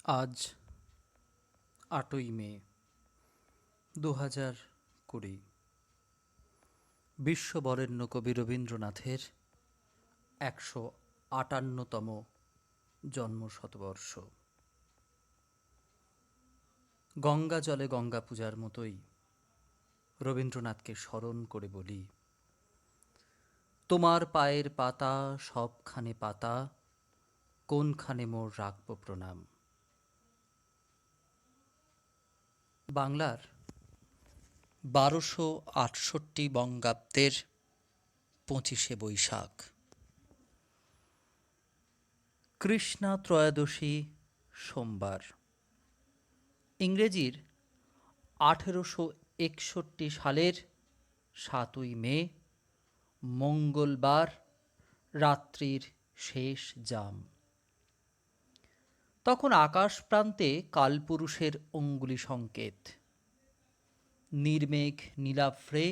আজ ৮ই মে ২০২০, বিশ্ববরেণ্য কবি রবীন্দ্রনাথের ১৫৮তম জন্মশতবর্ষ। গঙ্গা জলে গঙ্গা পূজার মতোই রবীন্দ্রনাথকে স্মরণ করে বলি, তোমার পায়ের পাতা সবখানে পাতা, কোনখানে মোর রাখব প্রণাম। বাংলার ১২৬৮ বঙ্গাব্দের ২৫শে বৈশাখ, কৃষ্ণা ত্রয়োদশী, সোমবার। ইংরেজির ১৮৬১ সালের ৭ই মে, মঙ্গলবার, রাত্রির শেষ জাম। তখন আকাশ প্রান্তে কালপুরুষের অঙ্গুলি সংকেত, নির্মেঘ নীলাভ্রে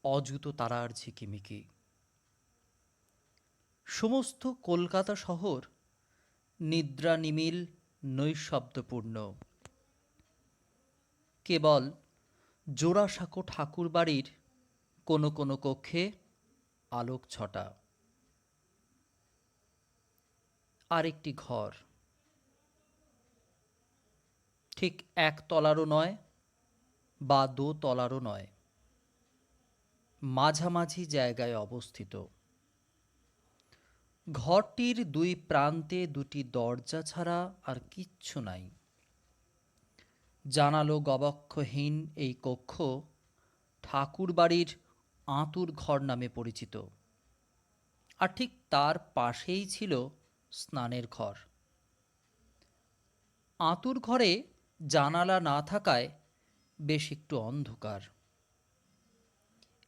অযুত তারার ঝিকিমিকি। সমস্ত কলকাতা শহর নিদ্রা নিমিল, নৈশব্দপূর্ণ। কেবল জোড়াসাঁকো ঠাকুর বাড়ির কোনো কোনো কক্ষে আলোক ছটা। আরেকটি ঘর, ঠিক একতলারও নয় বা দোতলারও নয়, মাঝামাঝি জায়গায় অবস্থিত। ঘরটির দুই প্রান্তে দুটি দরজা ছাড়া আর কিচ্ছু নাই। জানালো গবক্ষহীন এই কক্ষ ঠাকুর বাড়ির আঁতুর ঘর নামে পরিচিত, আর ঠিক তার পাশেই ছিল স্নানের ঘর। আঁতুর ঘরে জানালা না থাকায় বেশ একটু অন্ধকার।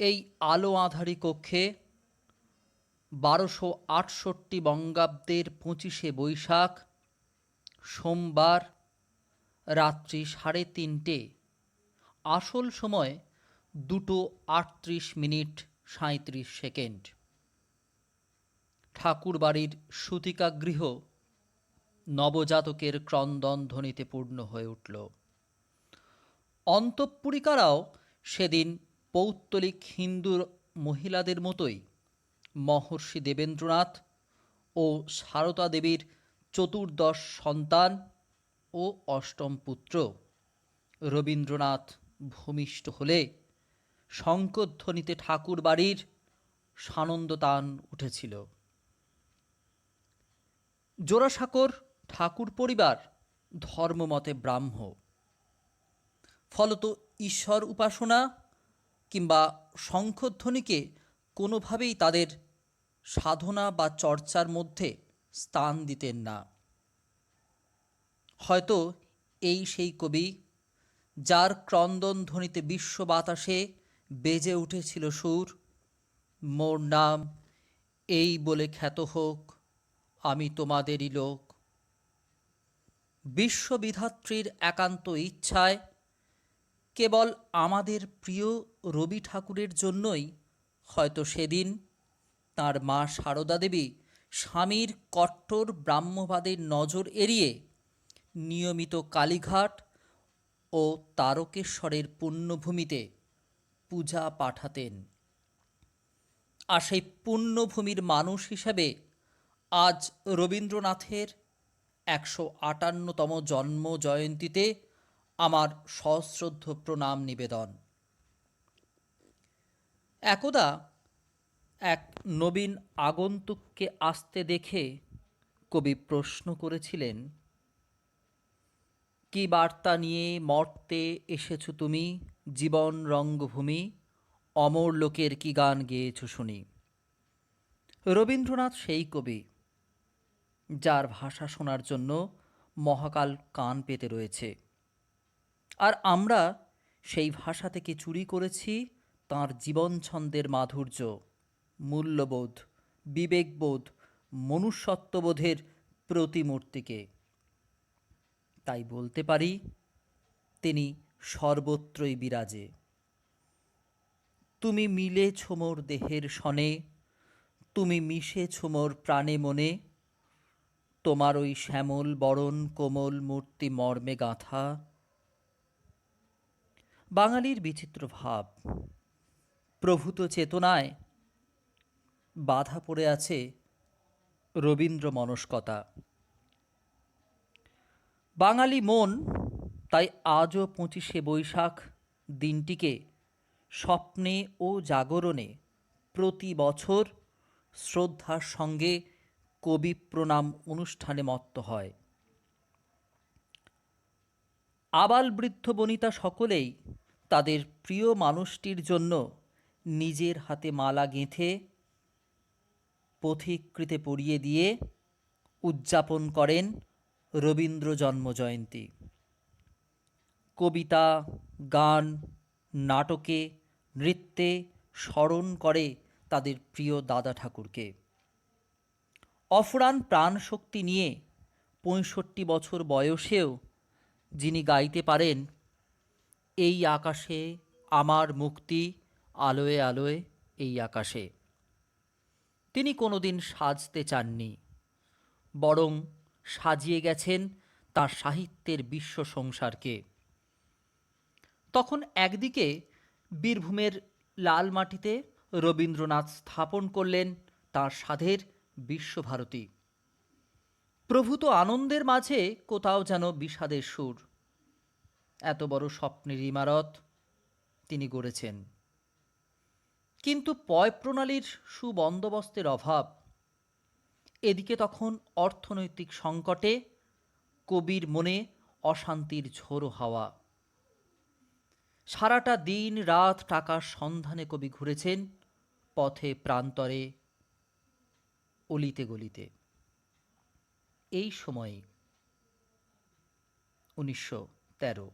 এই আলো আঁধারি কক্ষে ১২৬৮ বঙ্গাব্দের ২৫শে বৈশাখ, সোমবার, রাত্রি ৩:৩০, আসল সময় ২:৩৮:৩৭। ঠাকুর বাড়ির সূতিকাগৃহ নবজাতকের ক্রন্দন ধ্বনিতে পূর্ণ হয়ে উঠল। অন্তঃপুরিকারাও সেদিন পৌত্তলিক হিন্দু মহিলাদের মতোই মহর্ষি দেবেন্দ্রনাথ ও সারদা দেবীর চতুর্দশ সন্তান ও অষ্টম পুত্র রবীন্দ্রনাথ ভূমিষ্ঠ হলে শঙ্খধ্বনিতে ঠাকুর বাড়ির সানন্দতান উঠেছিল। জোড়াসাঁকোর ঠাকুর পরিবার ধর্মমতে ব্রাহ্ম, ফলত ঈশ্বর উপাসনা কিংবা শঙ্খধ্বনিকে কোনোভাবেই তাদের সাধনা বা চর্চার মধ্যে স্থান দিতেন না। হয়তো এই সেই কবি যার ক্রন্দন ধ্বনিতে বিশ্ব বাতাসে বেজে উঠেছিল সুর, মোর নাম এই বলে খ্যাত হোক, আমি তোমাদেরই লোক। বিশ্ববিধাত্রীর একান্ত ইচ্ছায় কেবল আমাদের প্রিয় রবি ঠাকুরের জন্যই হয়তো সেদিন তাঁর মা সারদা দেবী স্বামীর কট্টর ব্রাহ্মবাদের নজর এড়িয়ে নিয়মিত কালীঘাট ও তারকেশ্বরের পুণ্যভূমিতে পূজা পাঠাতেন। আর সেই পুণ্যভূমির মানুষ হিসেবে আজ রবীন্দ্রনাথের ১৫৮তম জন্ম জয়ন্তীতে আমার সশ্রদ্ধ প্রণাম নিবেদন। একদা এক নবীন আগন্তুককে আসতে দেখে কবি প্রশ্ন করেছিলেন, কি বার্তা নিয়ে মর্তে এসেছ তুমি, জীবন রঙ্গভূমি, অমর লোকের কি গান গেয়েছ শুনি। রবীন্দ্রনাথ সেই কবি যার ভাষা শোনার জন্য মহাকাল কান পেতে রয়েছে, আর আমরা সেই ভাষা থেকে চুরি করেছি তাঁর জীবন ছন্দের মাধুর্য, মূল্যবোধ, বিবেকবোধ, মনুষ্যত্ববোধের প্রতিমূর্তিকে। তাই বলতে পারি তিনি সর্বত্রই বিরাজে। তুমি মিলেছ মোর দেহের সনে, তুমি মিশেছ মোর প্রাণে মনে, তোমার ওই শ্যামল বরণ কোমল মূর্তি মর্মে গাঁথা। বাঙালির বিচিত্র ভাব, প্রভূত চেতনায় বাধা পড়ে আছে রবীন্দ্র মনস্কতা। বাঙালি মন তাই আজও 25শে বৈশাখ দিনটিকে স্বপ্নে ও জাগরণে প্রতি বছর শ্রদ্ধার সঙ্গে কবি প্রণাম অনুষ্ঠানে মত্ত হয়। আবাল বৃদ্ধ বনিতা সকলেই তাদের প্রিয় মানুষটির জন্য নিজের হাতে মালা গেঁথে পথিকৃতে পরিয়ে দিয়ে উদযাপন করেন রবীন্দ্র জন্মজয়ন্তী। কবিতা, গান, নাটকে, নৃত্যে স্মরণ করে তাদের প্রিয় দাদা ঠাকুরকে। অফুরান প্রাণশক্তি নিয়ে 65 বছর বয়সেও যিনি গাইতে পারেন, এই আকাশে আমার মুক্তি, আলোয় আলোয় এই আকাশে, তিনি কোনোদিন সাজতে চাননি, বরং সাজিয়ে গেছেন তার সাহিত্যের বিশ্ব সংসারকে। তখন একদিকে বীরভূমের লাল মাটিতে রবীন্দ্রনাথ স্থাপন করলেন তাঁর সাধের বিশ্বভারতী। প্রভূত আনন্দের মাঝে কোথাও যেন বিষাদের সুর। এত বড় স্বপ্নের ইমারত তিনি গড়েছেন, কিন্তু পয়ঃপ্রণালীর সুবন্দোবস্তের অভাব। এদিকে তখন অর্থনৈতিক সংকটে কবির মনে অশান্তির ঝোড়ো হাওয়া। সারাটা দিন রাত টাকার সন্ধানে কবি ঘুরেছেন পথে প্রান্তরে, অলিতে গলিতে। এই সময়ে 1913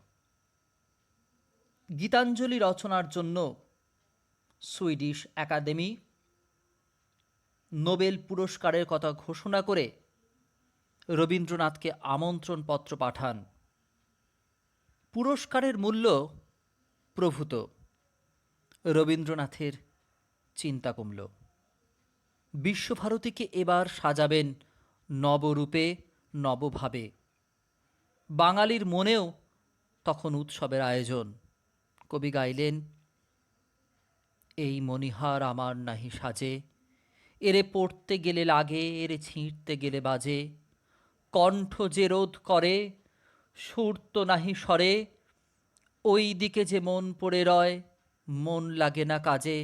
গীতাঞ্জলি রচনার জন্য সুইডিশ একাডেমি নোবেল পুরস্কারের কথা ঘোষণা করে রবীন্দ্রনাথকে আমন্ত্রণপত্র পাঠান। পুরস্কারের মূল্য প্রভূত। রবীন্দ্রনাথের চিন্তা কমল। বিশ্বভারতীকে এবার সাজাবেন নবরূপে, নবভাবে। বাঙালির মনেও তখন উৎসবের আয়োজন। কবি গাইলেন, এই মণিহার আমার নাহি সাজে, এরে পড়তে গেলে লাগে, এরে ছিঁড়তে গেলে বাজে, কণ্ঠ যে রোধ করে, সুর তো নাহি সরে, ওই দিকে যে মন পড়ে রয়, মন লাগে না কাজে।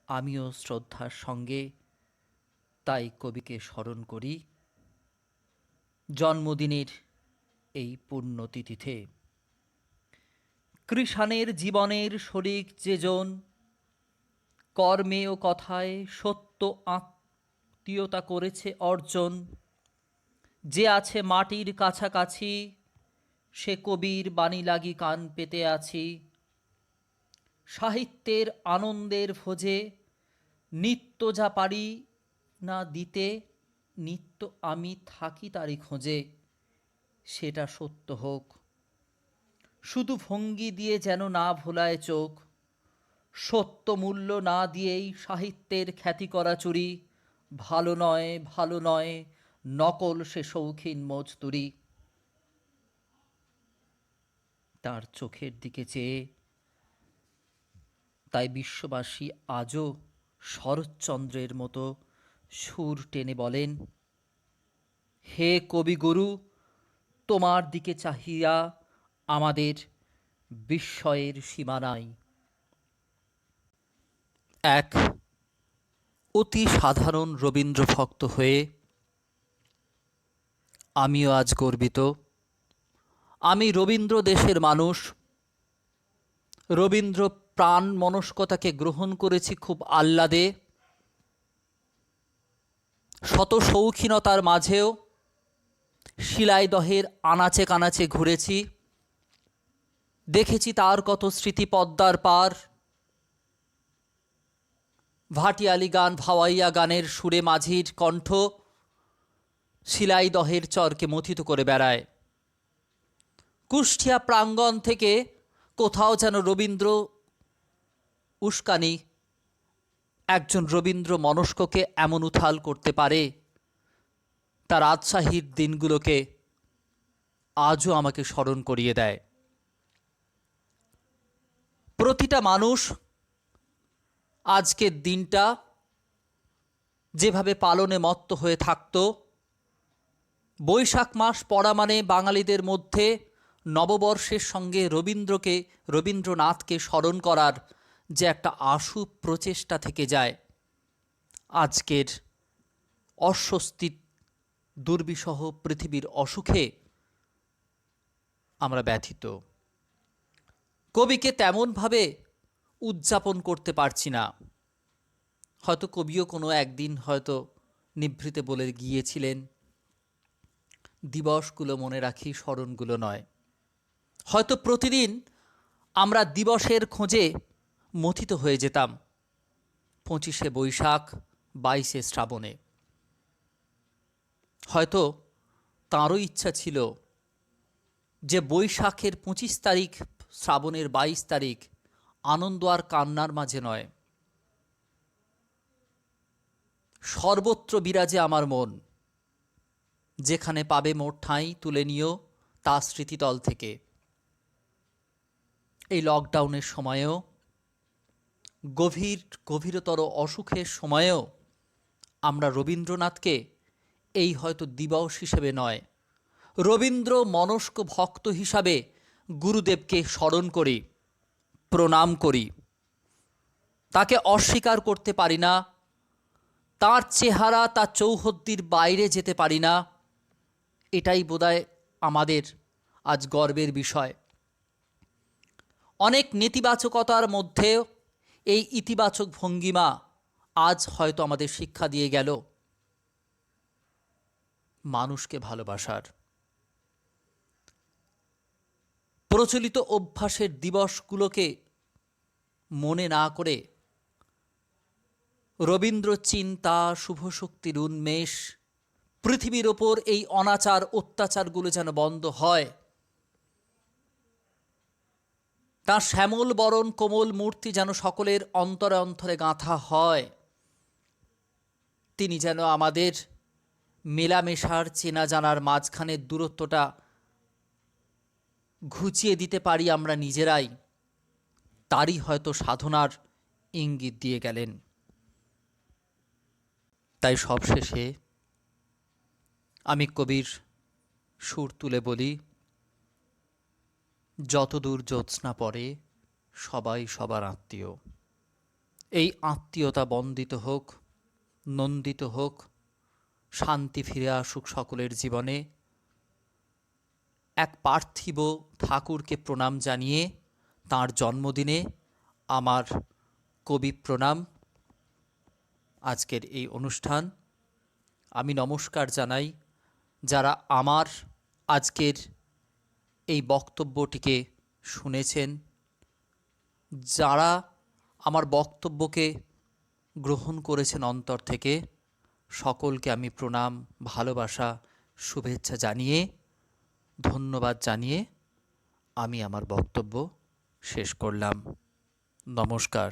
আমিও শ্রদ্ধার সঙ্গে তাই কবিকে স্মরণ করি জন্মদিনের এই পুণ্যতিথিতে। কৃষাণের জীবনের শরিক যেজন, কর্মে ও কথায় সত্য আত্মীয়তা করেছে অর্জন, যে আছে মাটির কাছাকাছি, সে কবির বাণী লাগি কান পেতে আছি। সাহিত্যের আনন্দের ভোজে নিত্য যা পারি না দিতে, নিত্য আমি থাকি তারই খোঁজে, সেটা সত্য হোক। শুধু ভঙ্গি দিয়ে যেন না ভোলায় চোখ, সত্য মূল্য না দিয়েই সাহিত্যের খ্যাতি করা চুরি, ভালো নয়, ভালো নয়, নকল সে শৌখিন মজদুরি। তার চোখের দিকে চেয়ে তাই বিশ্ববাসী আজও শরৎচন্দ্রের মতো সুর টেনে বলেন, হে কবিগুরু, তোমার দিকে চাহিয়া আমাদের বিস্ময়ের সীমা নাই। এক অতি সাধারণ রবীন্দ্র ভক্ত হয়ে আমিও আজ গর্বিত। আমি রবীন্দ্র দেশের মানুষ। রবীন্দ্র প্রাণ মনস্কতাকে গ্রহণ করেছি খুব আহ্লাদে। শত শৌখিনতার মাঝেও শিলাইদহের আনাচে কানাচে ঘুরেছি, দেখেছি তার কত স্মৃতি পদ্মার পার। ভাটিয়ালি গান, ভাওয়াইয়া গানের সুরে মাঝির কণ্ঠ শিলাইদহের চরকে মথিত করে বেড়ায়। কুষ্টিয়া প্রাঙ্গণ থেকে কোথাও যেন রবীন্দ্র উস্কানি একজন রবীন্দ্র মনস্ককে এমন উথাল করতে পারে তার রাজশাহীর দিনগুলোকে আজও আমাকে স্মরণ করিয়ে দেয়। প্রতিটা মানুষ আজকের দিনটা যেভাবে পালনে মত্ত হয়ে থাকত, বৈশাখ মাস পড়া মানে বাঙালিদের মধ্যে নববর্ষের সঙ্গে রবীন্দ্রনাথকে স্মরণ করার যে একটা আশু প্রচেষ্টা থেকে যায়, আজকের অস্বস্তি দুর্বিষহ পৃথিবীর অসুখে আমরা ব্যথিত। কবিকে তেমনভাবে উদযাপন করতে পারছি না। হয়তো কবিও কোনো একদিন হয়তো নিভৃতে বলে গিয়েছিলেন, দিবসগুলো মনে রাখি, স্মরণগুলো নয়। হয়তো প্রতিদিন আমরা দিবসের খোঁজে মথিত হয়ে যেতাম 25শে বৈশাখ, 22শে শ্রাবণে। হয়তো তাঁরও ইচ্ছা ছিল যে বৈশাখের 25 তারিখ, শ্রাবণের 22 তারিখ আনন্দ আর কান্নার মাঝে নয়, সর্বত্র বিরাজে আমার মন, যেখানে পাবে মোর ঠাঁই তুলে নিও তা স্মৃতিতল থেকে। এই লকডাউনের সময়েও, গভীরতর অসুখের সময়েও আমরা রবীন্দ্রনাথকে এই হয়তো দিবস হিসেবে নয়, রবীন্দ্র মনস্ক ভক্ত হিসাবে গুরুদেবকে স্মরণ করি, প্রণাম করি। তাকে অস্বীকার করতে পারি না, তার চেহারা, তার চৌহদ্দির বাইরে যেতে পারি না। এটাই বোধহয় আমাদের আজ গর্বের বিষয়। অনেক নেতিবাচকতার মধ্যেও এই ইতিবাচক ভঙ্গিমা আজ হয়তো আমাদের শিক্ষা দিয়ে গেল মানুষকে ভালোবাসার। প্রচলিত অভ্যাসের দিবসগুলোকে মনে না করে রবীন্দ্র চিন্তা, শুভশক্তির উন্মেষ, পৃথিবীর ওপর এই অনাচার অত্যাচারগুলো যেন বন্ধ হয়, তাঁর শ্যামল বরণ কোমল মূর্তি যেন সকলের অন্তরে অন্তরে গাঁথা হয়, তিনি যেন আমাদের মেলামেশার, চেনা জানার মাঝখানের দূরত্বটা ঘুচিয়ে দিতে পারি আমরা নিজেরাই, তারই হয়তো সাধনার ইঙ্গিত দিয়ে গেলেন। তাই সবশেষে আমি কবির সুর তুলে বলি, যতদূর জ্যোৎস্না পড়ে সবাই সবার আত্মীয়। এই আত্মীয়তা বন্দিত হোক, নন্দিত হোক, শান্তি ফিরে আসুক সকলের জীবনে। এক পার্থিব ঠাকুরকে প্রণাম জানিয়ে তাঁর জন্মদিনে আমার কবি প্রণাম আজকের এই অনুষ্ঠান। আমি নমস্কার জানাই যারা আমার আজকের এই বক্তব্যটিকে শুনেছেন, যারা আমার বক্তব্যকে গ্রহণ করেছেন অন্তর থেকে, সকলকে আমি প্রণাম, ভালোবাসা, শুভেচ্ছা জানিয়ে, ধন্যবাদ জানিয়ে আমি আমার বক্তব্য শেষ করলাম। নমস্কার।